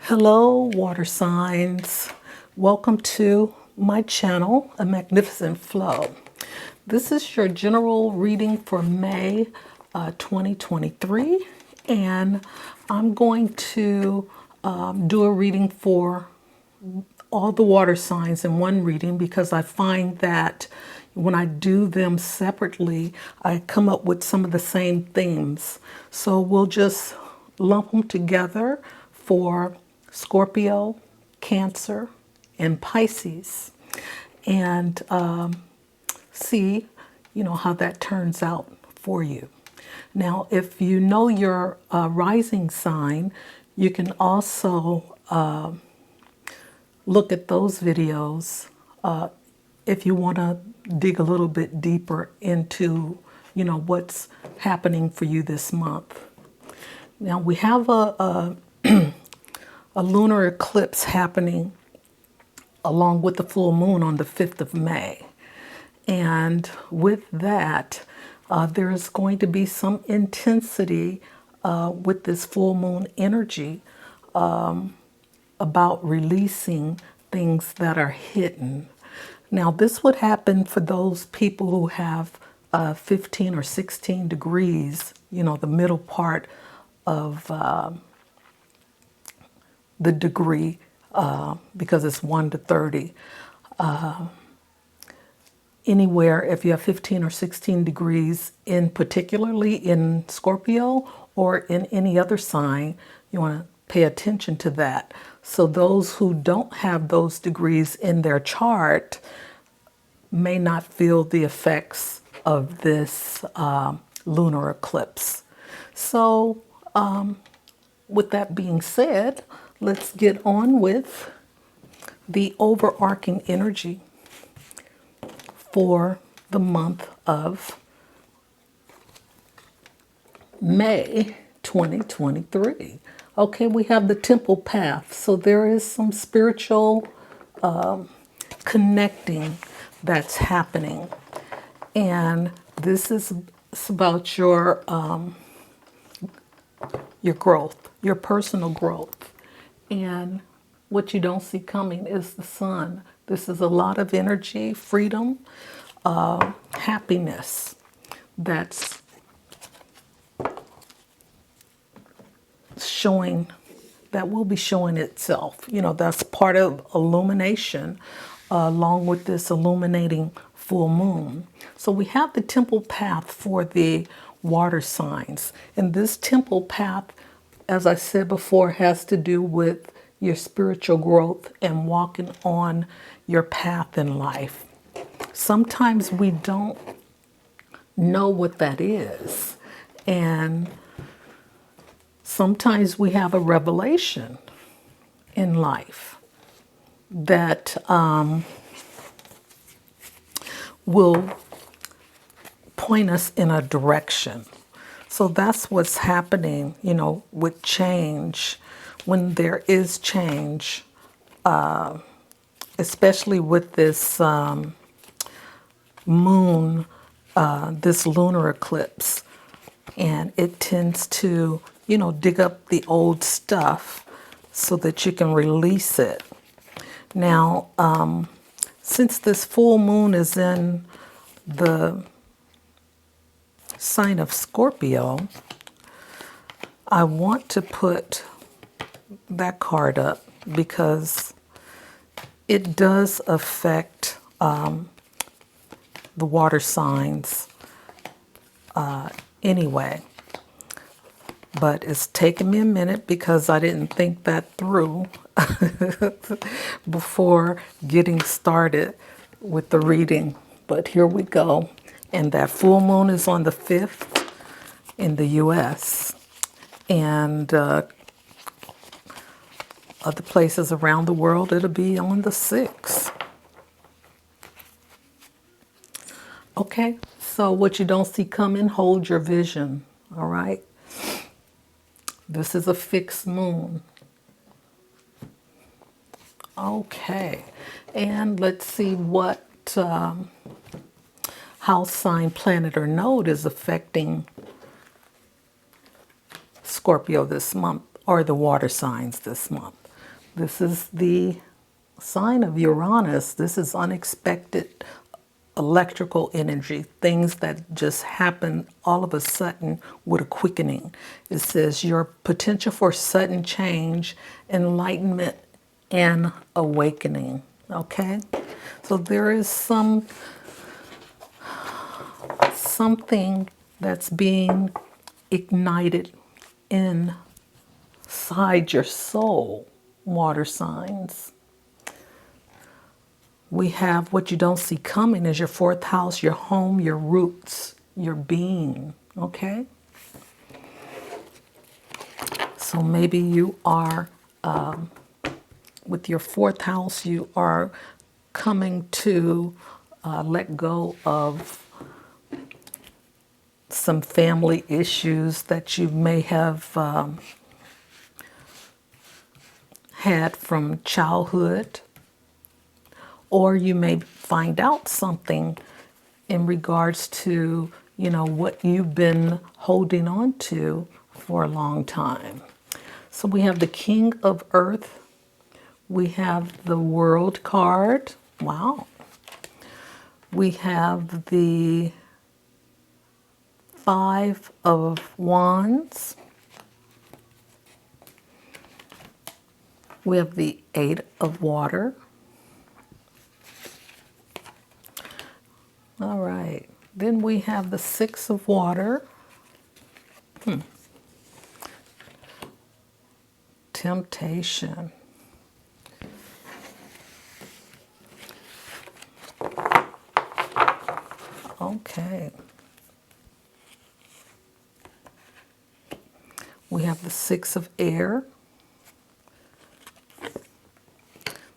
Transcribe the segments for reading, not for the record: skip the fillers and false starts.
Hello, water signs. Welcome to my channel, A Magnificent Flow. This is your general reading for May 2023, and I'm going to do a reading for all the water signs in one reading because I find that when I do them separately, I come up with some of the same themes. So we'll just lump them together for Scorpio, Cancer, and Pisces, and see, how that turns out for you. Now, if you know your rising sign, you can also look at those videos if you want to dig a little bit deeper into, what's happening for you this month. Now, we have a lunar eclipse happening along with the full moon on the 5th of May. And with that, there's going to be some intensity with this full moon energy about releasing things that are hidden. Now, this would happen for those people who have 15 or 16 degrees, the middle part of the degree, because it's 1 to 30. Anywhere, if you have 15 or 16 degrees, in particularly in Scorpio or in any other sign, you want to pay attention to that. So those who don't have those degrees in their chart may not feel the effects of this lunar eclipse. So with that being said, let's get on with the overarching energy for the month of May 2023. Okay, we have the temple path. So there is some spiritual connecting that's happening. And this is about your growth, your personal growth. And what you don't see coming is the sun. This is a lot of energy, freedom, happiness that's showing, that will be showing itself. That's part of illumination along with this illuminating full moon. So we have the temple path for the water signs. And this temple path, as I said before, has to do with your spiritual growth and walking on your path in life. Sometimes we don't know what that is. And sometimes we have a revelation in life that will point us in a direction. So that's what's happening, with change. When there is change, especially with this moon, this lunar eclipse, and it tends to, dig up the old stuff so that you can release it. Now, since this full moon is in the sign of Scorpio, I want to put that card up because it does affect the water signs anyway. But it's taken me a minute because I didn't think that through before getting started with the reading. But here we go. And that full moon is on the 5th in the US. And other places around the world, it'll be on the 6th. Okay, so what you don't see coming, hold your vision, all right? This is a fixed moon. Okay, and let's see what house sign, planet, or node is affecting Scorpio this month, or the water signs this month. This is the sign of Uranus. This is unexpected electrical energy, things that just happen all of a sudden with a quickening. It says your potential for sudden change, enlightenment, and awakening. Okay? So there is something that's being ignited inside your soul, water signs. We have what you don't see coming as your fourth house, your home, your roots, your being. Okay? So maybe you are, with your fourth house, you are coming to let go of some family issues that you may have had from childhood, or you may find out something in regards to, what you've been holding on to for a long time. So we have the King of Earth. We have the World card. Wow. We have the Five of Wands. We have the Eight of Water. All right. Then we have the Six of Water. Temptation. Okay. We have the Six of Air.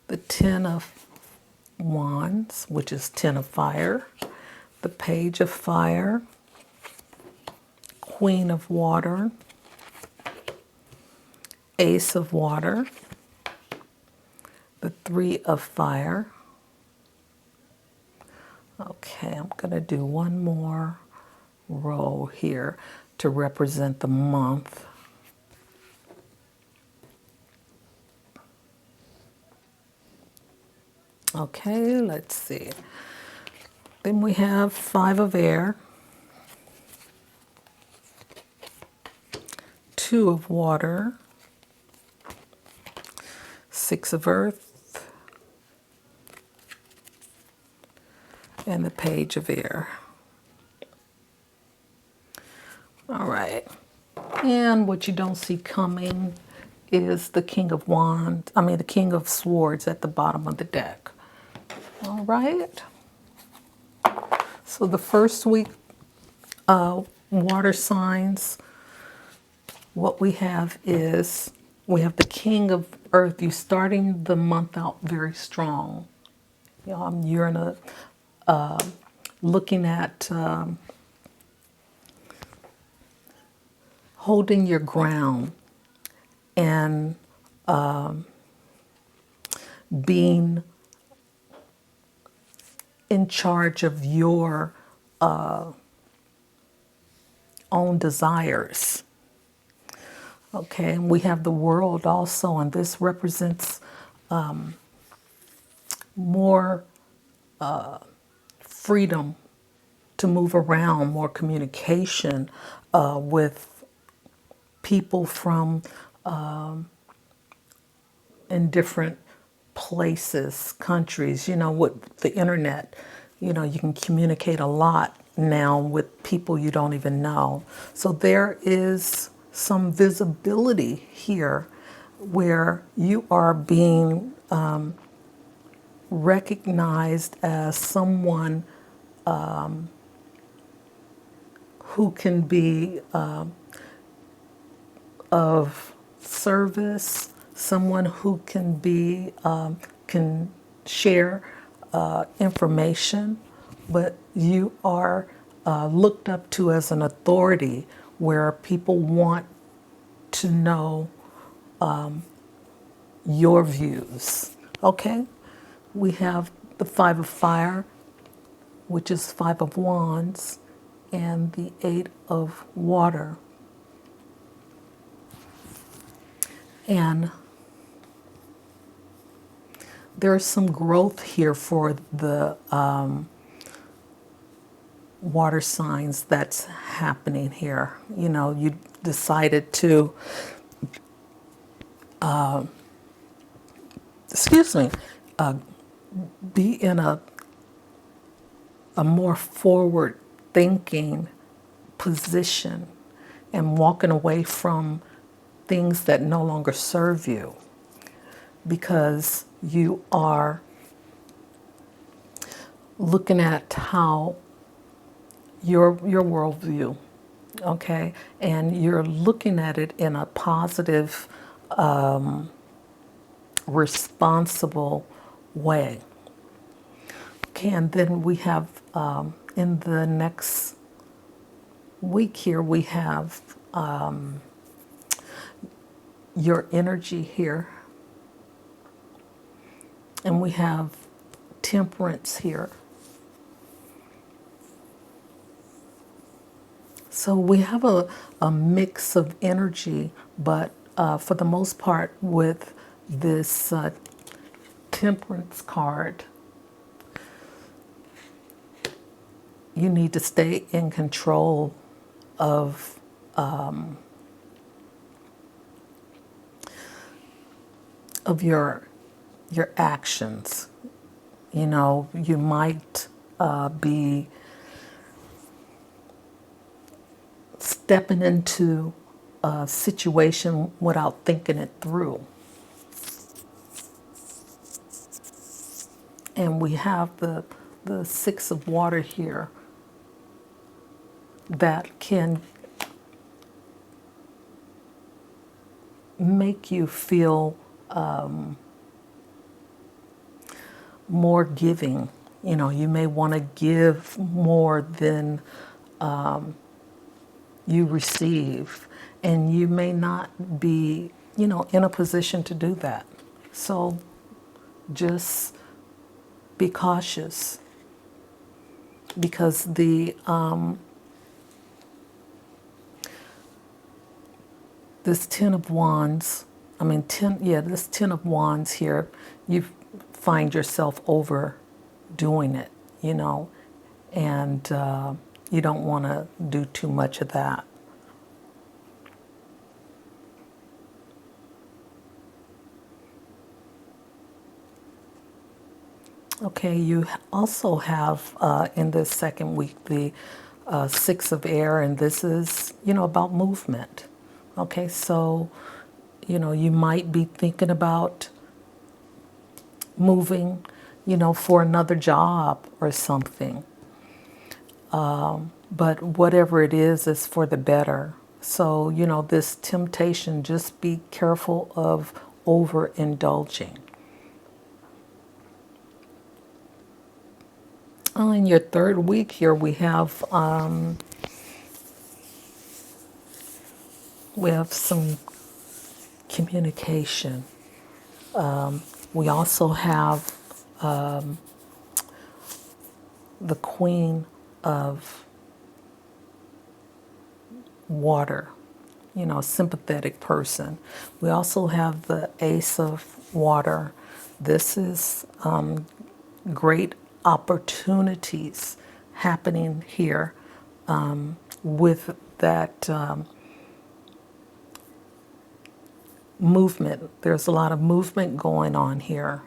The Ten of Wands, which is Ten of Fire. The Page of Fire. Queen of Water. Ace of Water. The Three of Fire. Okay, I'm going to do one more row here to represent the month. Okay, let's see. Then we have Five of Air, Two of Water, Six of Earth, and the Page of Air. All right. And what you don't see coming is the King of Wands, the King of Swords at the bottom of the deck. All right. So the first week, water signs, what we have is we have the King of Earth. You're starting the month out very strong. You're in a looking at holding your ground and being in charge of your own desires. Okay, and we have the World also, and this represents more freedom to move around, more communication with people from in different places, countries. With the internet, you can communicate a lot now with people you don't even know. So there is some visibility here where you are being recognized as someone who can be of service, someone who can be can share information, but you are looked up to as an authority where people want to know your views. Okay, we have the Five of Fire, which is Five of Wands, and the Eight of Water. And there's some growth here for the water signs that's happening here. You know, you decided to, excuse me, be in a more forward thinking position and walking away from things that no longer serve you, because you are looking at how your worldview, okay, and you're looking at it in a positive, responsible way. Okay, and then we have in the next week here, we have your energy here, and we have temperance here. So we have a mix of energy, but for the most part, with this temperance card, you need to stay in control of your actions. You know, you might be stepping into a situation without thinking it through. And we have the Six of Water here that can make you feel more giving. You know, you may want to give more than you receive, and you may not be, you know, in a position to do that. So just be cautious, because the this Ten of Wands, this Ten of Wands here, you find yourself overdoing it, you know, and you don't want to do too much of that. Okay, you also have in this second week the Six of Air, and this is, you know, about movement. Okay, so, you know, you might be thinking about moving, you know, for another job or something. But whatever it is for the better. So, you know, this temptation, just be careful of overindulging. In your third week here, we have some communication. We also have the Queen of Water, you know, sympathetic person. We also have the Ace of Water. This is great opportunities happening here with that movement. There's a lot of movement going on here,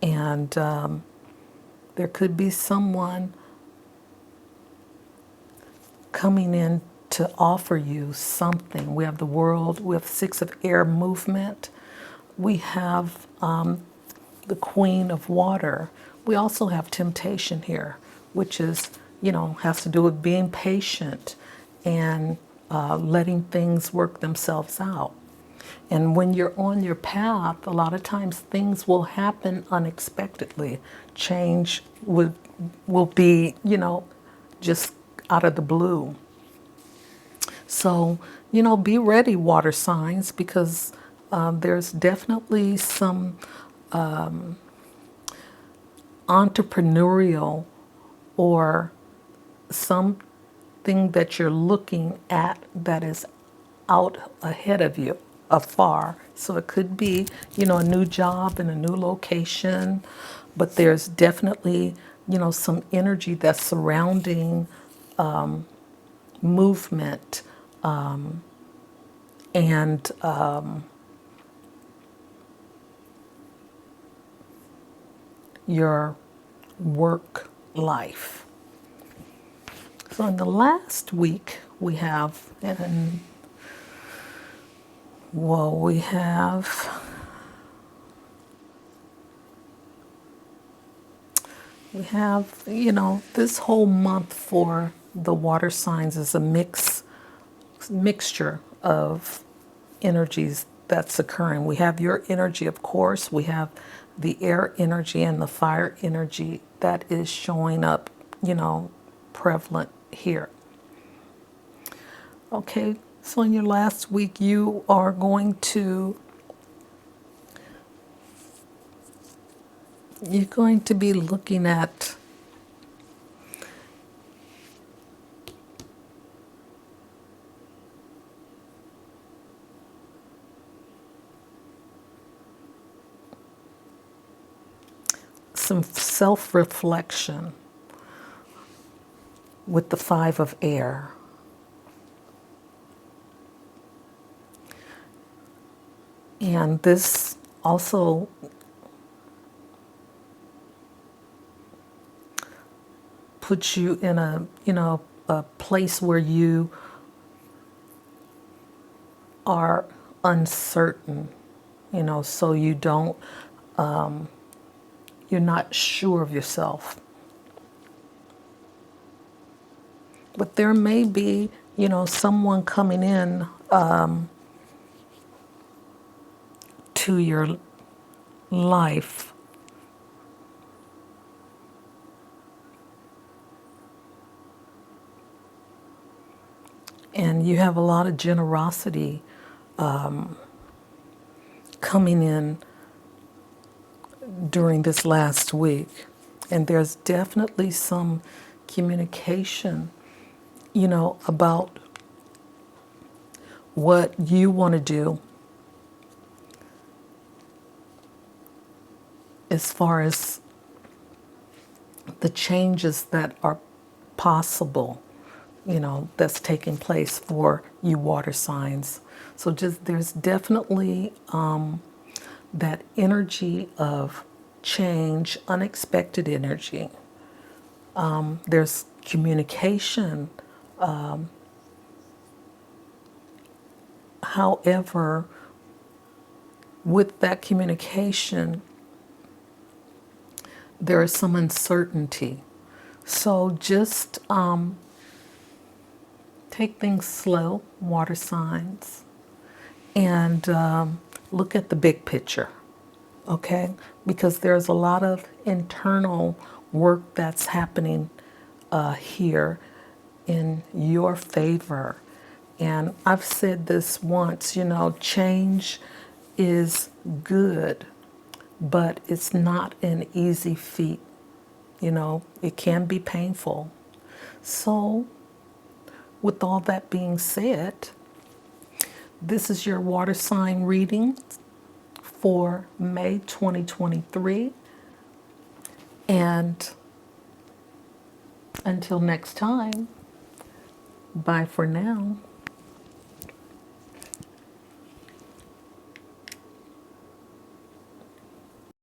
and there could be someone coming in to offer you something. We have the World, we have Six of Air movement, we have the Queen of Water. We also have temptation here, which is, you know, has to do with being patient and letting things work themselves out. And when you're on your path, a lot of times things will happen unexpectedly. Change will be, you know, just out of the blue. So, you know, be ready, water signs, because there's definitely some entrepreneurial or something that you're looking at that is out ahead of you, afar, So it could be, a new job in a new location, but there's definitely, some energy that's surrounding movement and your work life. So in the last week, we have, we have, this whole month for the water signs is a mixture of energies that's occurring. We have your energy, of course. We have the air energy and the fire energy that is showing up, prevalent here. Okay, so in your last week, you are going to be looking at some self-reflection with the Five of Air. And this also puts you in a place where you are uncertain, so you don't, you're not sure of yourself. But there may be, someone coming in to your life and you have a lot of generosity coming in during this last week. And there's definitely some communication, about what you want to do as far as the changes that are possible, that's taking place for you water signs. So there's definitely that energy of change, unexpected energy. There's communication. However, with that communication, there is some uncertainty. So just take things slow, water signs, and look at the big picture, okay? Because there's a lot of internal work that's happening here in your favor. And I've said this once, change is good, but it's not an easy feat. It can be painful. So, with all that being said, this is your water sign reading for May 2023. And until next time, bye for now.